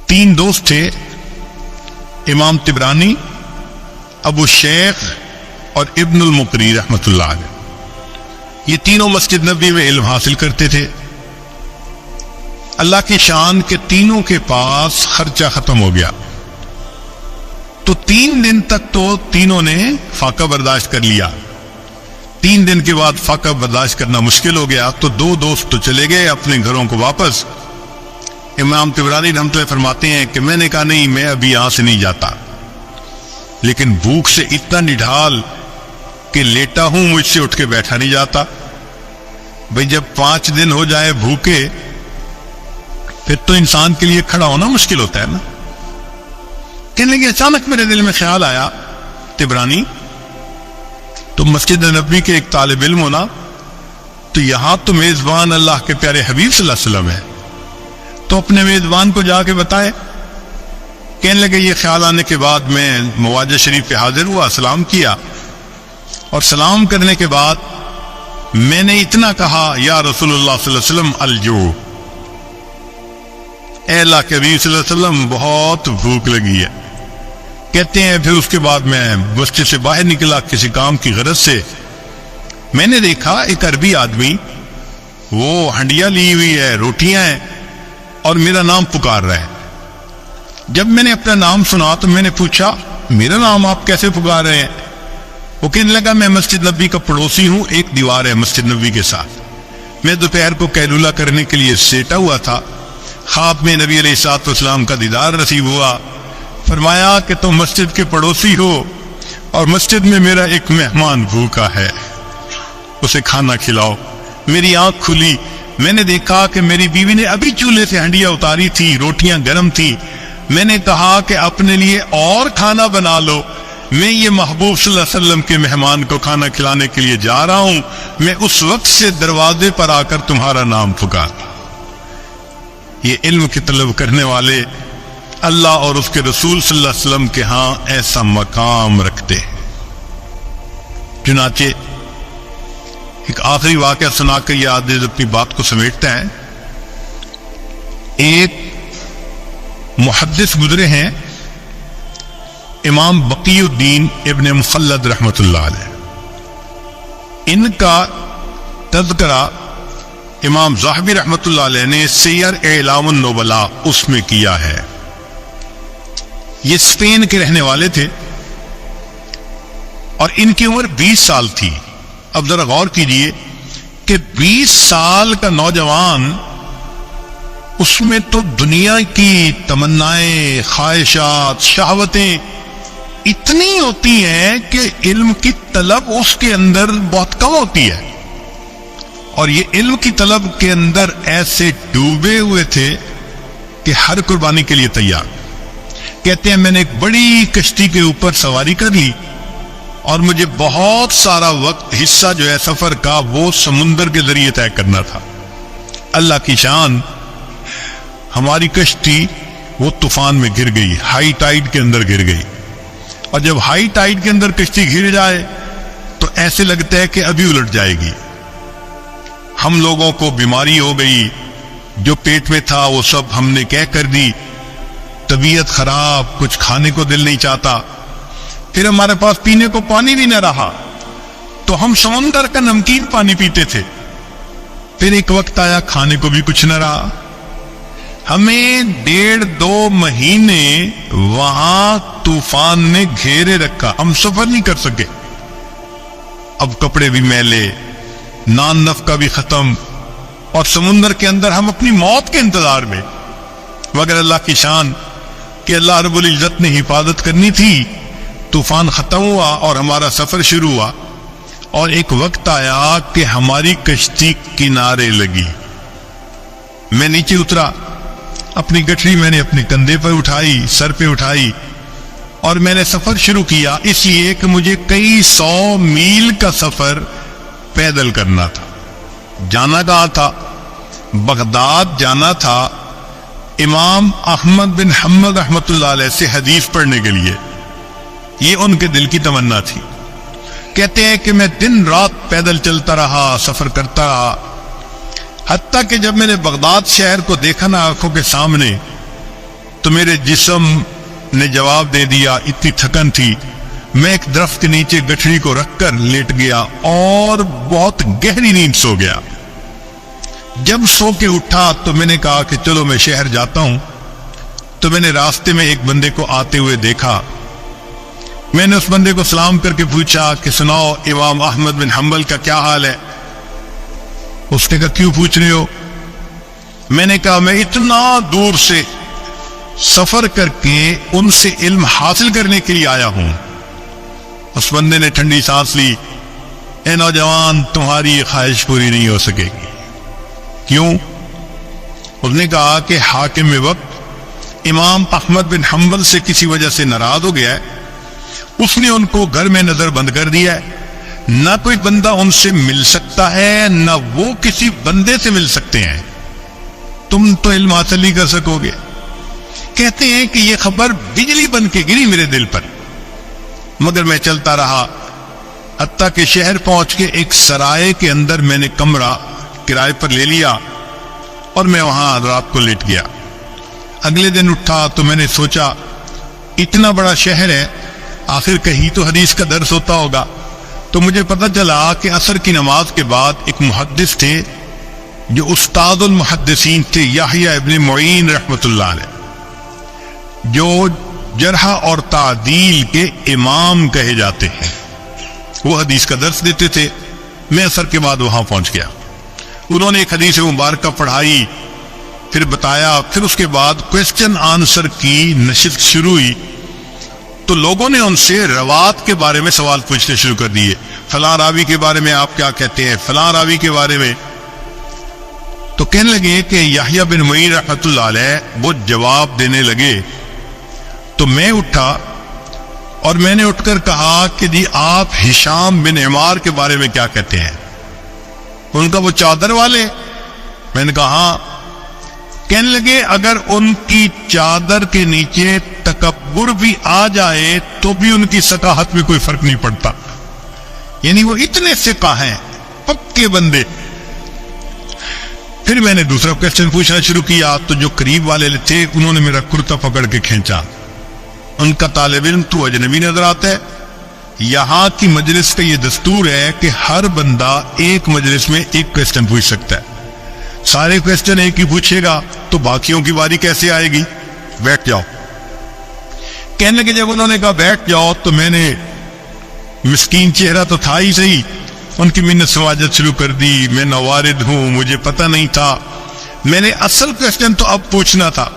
تین دوست تھے، امام طبرانی، ابو شیخ اور ابن المقری رحمۃ اللہ علیہ۔ یہ تینوں مسجد نبوی میں علم حاصل کرتے تھے۔ اللہ کی شان کے تینوں کے پاس خرچہ ختم ہو گیا، تو 3 دن تک تو تینوں نے فاقہ برداشت کر لیا۔ 3 دن کے بعد فاقہ برداشت کرنا مشکل ہو گیا، تو 2 دوست تو چلے گئے اپنے گھروں کو واپس۔ امام طبرانی رحمۃ اللہ فرماتے ہیں کہ میں نے کہا نہیں، میں ابھی یہاں سے نہیں جاتا، لیکن بھوک سے اتنا نڈھال کہ لیٹا ہوں، مجھ سے اٹھ کے بیٹھا نہیں جاتا۔ بھئی جب 5 دن ہو جائے بھوکے، پھر تو انسان کے لیے کھڑا ہونا مشکل ہوتا ہے نا۔ کہنے لگے اچانک میرے دل میں خیال آیا، طبرانی تم مسجد نبوی کے ایک طالب علم ہونا، تو یہاں تو میزبان اللہ کے پیارے حبیب صلی اللہ علیہ وسلم ہے، تو اپنے میزبان کو جا کے بتائے۔ کہنے لگے یہ خیال آنے کے بعد میں مواجہ شریف پہ حاضر ہوا، سلام کیا، اور سلام کرنے کے بعد میں نے اتنا کہا، یا رسول اللہ صلی اللہ علیہ وسلم الجوع، اے اللہ کے حبیب صلی اللہ علیہ وسلم بہت بھوک لگی ہے۔ کہتے ہیں پھر اس کے بعد میں مسجد سے باہر نکلا کسی کام کی غرض سے، میں نے دیکھا ایک عربی آدمی، وہ ہنڈیاں لی ہوئی ہے، روٹیاں ہیں، اور میرا نام پکار رہا ہے۔ جب میں نے اپنا نام سنا تو میں نے پوچھا میرا نام آپ کیسے پکار رہے ہیں؟ وہ کہنے لگا میں مسجد نبوی کا پڑوسی ہوں، ایک دیوار ہے مسجد نبوی کے ساتھ، میں دوپہر کو قیلولہ کرنے کے لیے سیٹا ہوا تھا، خواب میں نبی علیہ الصلوۃ والسلام کا دیدار نصیب ہوا، فرمایا کہ تم مسجد کے پڑوسی ہو اور مسجد میں میرا ایک مہمان بھوکا ہے، اسے کھانا کھلاؤ۔ میری آنکھ کھلی، میں نے دیکھا کہ میری بیوی نے ابھی چولہے سے ہنڈیاں اتاری تھی، روٹیاں گرم تھی۔ میں نے کہا کہ اپنے لیے اور کھانا بنا لو، میں یہ محبوب صلی اللہ علیہ وسلم کے مہمان کو کھانا کھلانے کے لیے جا رہا ہوں، میں اس وقت سے دروازے پر آ کر تمہارا نام پکارا۔ یہ علم کی طلب کرنے والے اللہ اور اس کے رسول صلی اللہ علیہ وسلم کے ہاں ایسا مقام رکھتے ہیں۔ چنانچہ ایک آخری واقعہ سنا کر یہ آدمی اپنی بات کو سمیٹتا ہے۔ ایک محدث گزرے ہیں، امام بقی الدین ابن مخلد رحمۃ اللہ علیہ، ان کا تذکرہ امام ذہبی رحمۃ اللہ علیہ نے سیر اعلام النبلاء اس میں کیا ہے۔ یہ اسپین کے رہنے والے تھے اور ان کی عمر 20 سال تھی۔ اب ذرا غور کیجئے کہ 20 سال کا نوجوان، اس میں تو دنیا کی تمنائیں، خواہشات، شہوتیں اتنی ہوتی ہیں کہ علم کی طلب اس کے اندر بہت کم ہوتی ہے، اور یہ علم کی طلب کے اندر ایسے ڈوبے ہوئے تھے کہ ہر قربانی کے لیے تیار۔ کہتے ہیں میں نے ایک بڑی کشتی کے اوپر سواری کر لی، اور مجھے بہت سارا وقت حصہ جو ہے سفر کا وہ سمندر کے ذریعے طے کرنا تھا۔ اللہ کی شان، ہماری کشتی وہ طوفان میں گر گئی، ہائی ٹائیڈ کے اندر گر گئی، اور جب ہائی ٹائیڈ کے اندر کشتی گر جائے تو ایسے لگتا ہے کہ ابھی الٹ جائے گی۔ ہم لوگوں کو بیماری ہو گئی، جو پیٹ میں تھا وہ سب ہم نے کہہ کر دی، طبیعت خراب، کچھ کھانے کو دل نہیں چاہتا، پھر ہمارے پاس پینے کو پانی بھی نہ رہا، تو ہم سمندر کا نمکین پانی پیتے تھے۔ پھر ایک وقت آیا کھانے کو بھی کچھ نہ رہا، ہمیں 1.5-2 مہینے وہاں طوفان نے گھیرے رکھا، ہم سفر نہیں کر سکے۔ اب کپڑے بھی میلے، نان نفقہ بھی ختم، اور سمندر کے اندر ہم اپنی موت کے انتظار میں، مگر اللہ کی شان کہ اللہ رب العزت نے حفاظت کرنی تھی۔ طوفان ختم ہوا اور ہمارا سفر شروع ہوا، اور ایک وقت آیا کہ ہماری کشتی کنارے لگی۔ میں نیچے اترا، اپنی گٹھری میں نے اپنے کندھے پر اٹھائی، سر پہ اٹھائی، اور میں نے سفر شروع کیا، اس لیے کہ مجھے کئی 100 میل کا سفر پیدل کرنا تھا۔ جانا کہاں تھا؟ بغداد جانا تھا، امام احمد بن حنبل رحمۃ اللہ علیہ سے حدیث پڑھنے کے لیے۔ یہ ان کے دل کی تمنا تھی۔ کہتے ہیں کہ میں دن رات پیدل چلتا رہا، سفر کرتا رہا، حتیٰ کہ جب میں نے بغداد شہر کو دیکھا نا آنکھوں کے سامنے، تو میرے جسم نے جواب دے دیا، اتنی تھکن تھی، میں ایک درخت کے نیچے گٹھڑی کو رکھ کر لیٹ گیا اور بہت گہری نیند سو گیا۔ جب سو کے اٹھا تو میں نے کہا کہ چلو میں شہر جاتا ہوں۔ تو میں نے راستے میں ایک بندے کو آتے ہوئے دیکھا۔ میں نے اس بندے کو سلام کر کے پوچھا کہ سناؤ امام احمد بن حنبل کا کیا حال ہے؟ اس نے کہا کیوں پوچھ رہے ہو؟ میں نے کہا میں اتنا دور سے سفر کر کے ان سے علم حاصل کرنے کے لیے آیا ہوں۔ اس بندے نے ٹھنڈی سانس لی، اے نوجوان تمہاری یہ خواہش پوری نہیں ہو سکے گی۔ کیوں؟ اس نے کہا کہ حاکم وقت امام احمد بن حنبل سے کسی وجہ سے ناراض ہو گیا ہے، اس نے ان کو گھر میں نظر بند کر دیا ہے، نہ کوئی بندہ ان سے مل سکتا ہے نہ وہ کسی بندے سے مل سکتے ہیں، تم تو علم حاصل نہیں کر سکو گے۔ کہتے ہیں کہ یہ خبر بجلی بن کے گری میرے دل پر، مگر میں چلتا رہا حتیٰ کہ شہر پہنچ کے ایک سرائے کے اندر میں نے کمرہ کرائے پر لے لیا اور میں وہاں رات کو لیٹ گیا۔ اگلے دن اٹھا تو میں نے سوچا اتنا بڑا شہر ہے، آخر کہیں تو حدیث کا درس ہوتا ہوگا۔ تو مجھے پتہ چلا کہ عصر کی نماز کے بعد ایک محدث تھے جو استاد المحدثین تھے، یحییٰ ابن معین رحمۃ اللہ علیہ، جو جرح اور تعدیل کے امام کہے جاتے ہیں۔ وہ حدیث کا درس دیتے تھے۔ میں عصر کے بعد وہاں پہنچ گیا، انہوں نے ایک حدیث مبارکہ پڑھائی، پھر بتایا، پھر اس کے بعد کوسچن آنسر کی نشست شروع ہوئی۔ تو لوگوں نے ان سے روات کے بارے میں سوال پوچھنے شروع کر دیے، فلاں راوی کے بارے میں آپ کیا کہتے ہیں، فلاں راوی کے بارے میں۔ تو کہنے لگے کہ یحییٰ بن معین رحمۃ اللہ علیہ وہ جواب دینے لگے۔ تو میں اٹھا اور میں نے اٹھ کر کہا کہ جی آپ ہشام بن عمار کے بارے میں کیا کہتے ہیں؟ ان کا وہ چادر والے؟ میں نے کہا ہاں۔ کہنے لگے اگر ان کی چادر کے نیچے تکبر بھی آ جائے تو بھی ان کی ثقافت میں کوئی فرق نہیں پڑتا، یعنی وہ اتنے ثقہ ہیں، پکے بندے۔ پھر میں نے دوسرا کوسچن پوچھنا شروع کیا تو جو قریب والے تھے انہوں نے میرا کرتا پکڑ کے کھینچا۔ ان کا طالب علم تو اجنبی نظر آتا ہے، یہاں کی مجلس کا یہ دستور ہے کہ ہر بندہ ایک مجلس میں ایک کوسچن پوچھ سکتا ہے، سارے کوسچن ایک ہی پوچھے گا تو باقیوں کی باری کیسے آئے گی؟ بیٹھ جاؤ۔ کہنے لگے جب انہوں نے کہا بیٹھ جاؤ تو میں نے، مسکین چہرہ تو تھا ہی صحیح، ان کی منت سماجت شروع کر دی، میں نوارد ہوں، مجھے پتہ نہیں تھا، میں نے اصل کوسچن تو اب پوچھنا تھا،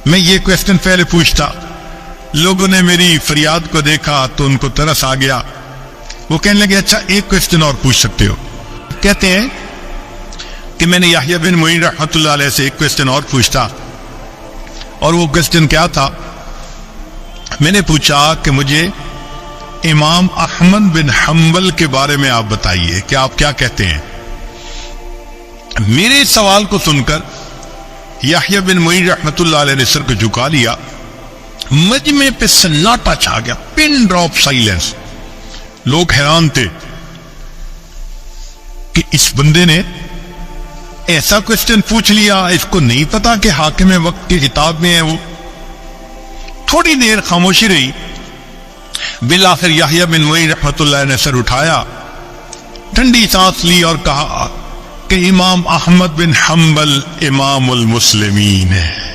میں یہ کوسچن پہلے پوچھتا۔ لوگوں نے میری فریاد کو دیکھا تو ان کو ترس آ گیا، وہ کہنے لگے اچھا ایک کوسچن اور پوچھ سکتے ہو۔ کہتے ہیں کہ میں نے یحییٰ بن معین رحمۃ اللہ علیہ سے ایک کوسچن اور پوچھتا، اور وہ کوسچن کیا تھا؟ میں نے پوچھا کہ مجھے امام احمد بن حنبل کے بارے میں آپ بتائیے کہ آپ کیا کہتے ہیں۔ میرے سوال کو سن کر یحییٰ بن معین رحمۃ اللہ علیہ نے سر کو جھکا لیا، مجمع پہ سناٹا چھا گیا، پن ڈراپ سائلنس۔ لوگ حیران تھے کہ اس بندے نے ایسا کوسچن پوچھ لیا، اس کو نہیں پتا کہ حاکم وقت کے خطاب میں ہے وہ۔ تھوڑی دیر خاموشی رہی، بالآخر یحییٰ بن معین رحمۃ اللہ نے سر اٹھایا، ٹھنڈی سانس لی اور کہا کہ امام احمد بن حنبل امام المسلمین ہے۔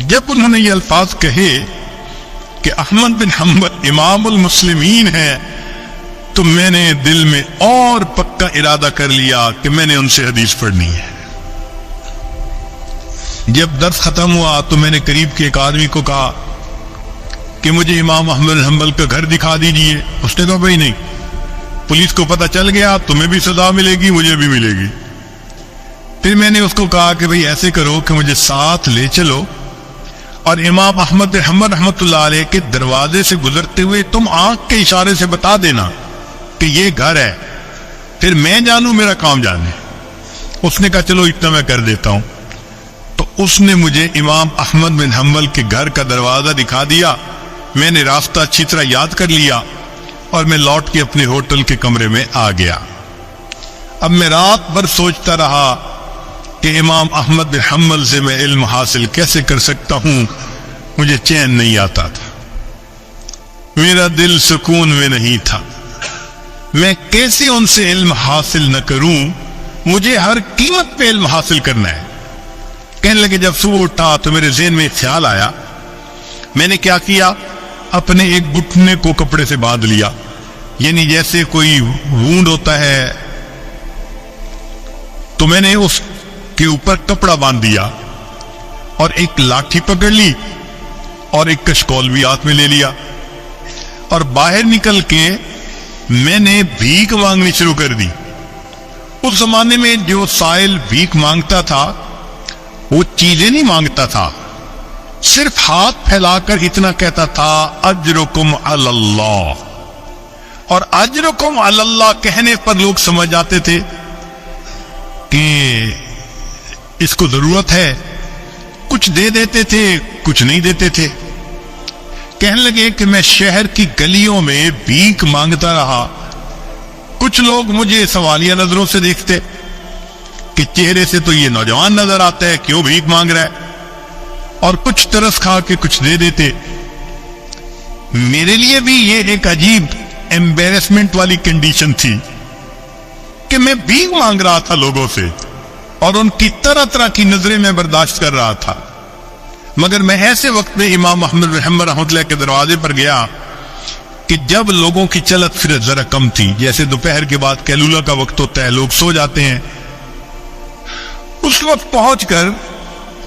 جب انہوں نے یہ الفاظ کہے کہ احمد بن حنبل امام المسلمین ہے تو میں نے دل میں اور پکا ارادہ کر لیا کہ میں نے ان سے حدیث پڑھنی ہے۔ جب درس ختم ہوا تو میں نے قریب کے ایک آدمی کو کہا کہ مجھے امام احمد بن حنبل کا گھر دکھا دیجئے۔ اس نے کہا بھائی نہیں، پولیس کو پتہ چل گیا تمہیں بھی سزا ملے گی، مجھے بھی ملے گی۔ پھر میں نے اس کو کہا کہ بھائی ایسے کرو کہ مجھے ساتھ لے چلو اور امام احمد بن حنبل رحمۃ اللہ علیہ کے دروازے سے گزرتے ہوئے تم آنکھ کے اشارے سے بتا دینا کہ یہ گھر ہے، پھر میں جانوں میرا کام جانے۔ اس نے کہا چلو اتنا میں کر دیتا ہوں۔ تو اس نے مجھے امام احمد بن حنبل کے گھر کا دروازہ دکھا دیا، میں نے راستہ اچھی طرح یاد کر لیا اور میں لوٹ کے اپنے ہوٹل کے کمرے میں آ گیا۔ اب میں رات بھر سوچتا رہا کہ امام احمد بن حنبل سے میں علم حاصل کیسے کر سکتا ہوں، مجھے چین نہیں آتا تھا، میرا دل سکون میں نہیں تھا، میں کیسے ان سے علم حاصل نہ کروں، مجھے ہر قیمت پہ علم حاصل کرنا ہے۔ کہنے لگے جب صبح اٹھا تو میرے ذہن میں ایک خیال آیا، میں نے کیا کیا، اپنے ایک گھٹنے کو کپڑے سے باندھ لیا، یعنی جیسے کوئی وونڈ ہوتا ہے تو میں نے اس کے اوپر کپڑا باندھ دیا اور ایک لاٹھی پکڑ لی اور ایک کشکول بھی ہاتھ میں لے لیا اور باہر نکل کے میں نے بھیک مانگنی شروع کر دی۔ اس زمانے میں جو سائل بھیک مانگتا تھا وہ چیزیں نہیں مانگتا تھا، صرف ہاتھ پھیلا کر اتنا کہتا تھا اجرکم علی اللہ، اور اجرکم علی اللہ کہنے پر لوگ سمجھ جاتے تھے کہ اس کو ضرورت ہے، کچھ دے دیتے تھے کچھ نہیں دیتے تھے۔ کہنے لگے کہ میں شہر کی گلیوں میں بھیک مانگتا رہا، کچھ لوگ مجھے سوالیہ نظروں سے دیکھتے کہ چہرے سے تو یہ نوجوان نظر آتا ہے، کیوں بھیک مانگ رہا ہے، اور کچھ ترس کھا کے کچھ دے دیتے۔ میرے لیے بھی یہ ایک عجیب ایمبیرسمنٹ والی کنڈیشن تھی کہ میں بھیک مانگ رہا تھا لوگوں سے اور ان کی طرح طرح کی نظریں میں برداشت کر رہا تھا۔ مگر میں ایسے وقت میں امام احمد بن حنبل رحمۃ اللہ کے دروازے پر گیا کہ جب لوگوں کی چلت پھرت ذرا کم تھی، جیسے دوپہر کے بعد قیلولہ کا وقت ہوتا ہے، لوگ سو جاتے ہیں۔ اس وقت پہنچ کر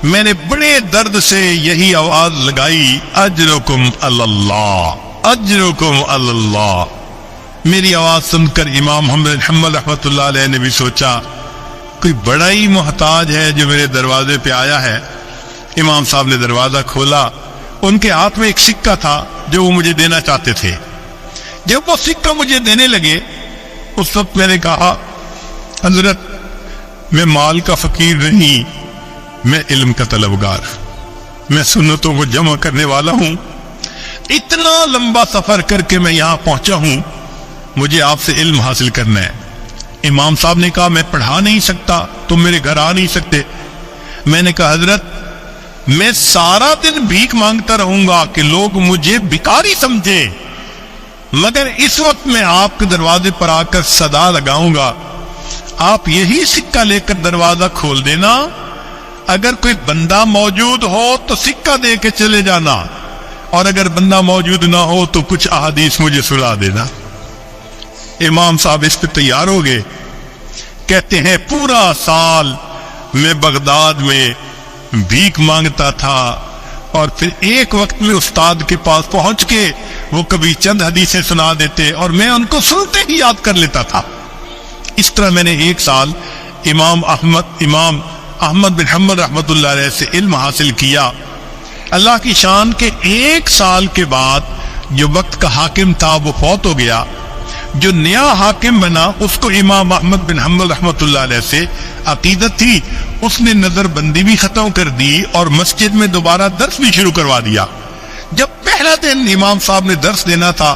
میں نے بڑے درد سے یہی آواز لگائی، اجرکم علی اللہ، اجرکم علی اللہ۔ میری آواز سن کر امام احمد بن حنبل رحمۃ اللہ علیہ نے بھی سوچا کوئی بڑا ہی محتاج ہے جو میرے دروازے پہ آیا ہے۔ امام صاحب نے دروازہ کھولا، ان کے ہاتھ میں ایک سکہ تھا جو وہ مجھے دینا چاہتے تھے۔ جب وہ سکہ مجھے دینے لگے اس وقت میں نے کہا، حضرت میں مال کا فقیر نہیں، میں علم کا طلبگار، میں سنتوں کو جمع کرنے والا ہوں، اتنا لمبا سفر کر کے میں یہاں پہنچا ہوں، مجھے آپ سے علم حاصل کرنا ہے۔ امام صاحب نے کہا میں پڑھا نہیں سکتا، تم میرے گھر آ نہیں سکتے۔ میں نے کہا حضرت میں سارا دن بھیک مانگتا رہوں گا کہ لوگ مجھے بھکاری سمجھے، مگر اس وقت میں آپ کے دروازے پر آ کر صدا لگاؤں گا، آپ یہی سکہ لے کر دروازہ کھول دینا، اگر کوئی بندہ موجود ہو تو سکہ دے کے چلے جانا، اور اگر بندہ موجود نہ ہو تو کچھ احادیث مجھے سنا دینا۔ امام صاحب اس پہ تیار ہو گئے، کہتے ہیں پورا سال میں بغداد میں بھیک مانگتا تھا، اور پھر ایک وقت میں استاد کے پاس پہنچ کے وہ کبھی چند حدیثیں سنا دیتے اور میں ان کو سنتے ہی یاد کر لیتا تھا۔ اس طرح میں نے ایک سال امام احمد بن حنبل رحمۃ اللہ علیہ سے علم حاصل کیا۔ اللہ کی شان کے ایک سال کے بعد جو وقت کا حاکم تھا وہ فوت ہو گیا، جو نیا حاکم بنا اس کو امام احمد بن حنبل رحمۃ اللہ علیہ سے عقیدت تھی، اس نے نظر بندی بھی ختم کر دی اور مسجد میں دوبارہ درس بھی شروع کروا دیا۔ جب پہلا دن امام صاحب نے درس دینا تھا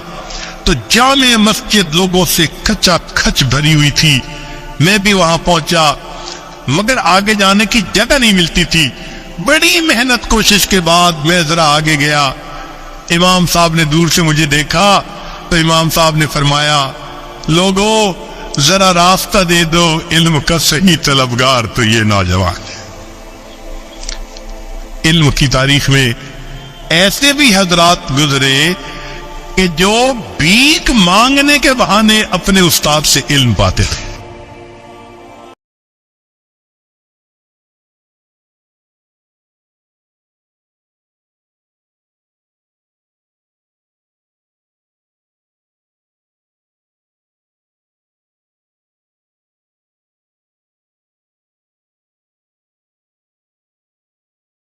تو جامع مسجد لوگوں سے کھچا کھچ بھری ہوئی تھی، میں بھی وہاں پہنچا مگر آگے جانے کی جگہ نہیں ملتی تھی۔ بڑی محنت کوشش کے بعد میں ذرا آگے گیا، امام صاحب نے دور سے مجھے دیکھا تو امام صاحب نے فرمایا، لوگوں ذرا راستہ دے دو، علم کا صحیح طلبگار تو یہ نوجوان ہے۔ علم کی تاریخ میں ایسے بھی حضرات گزرے کہ جو بھیک مانگنے کے بہانے اپنے استاد سے علم پاتے تھے۔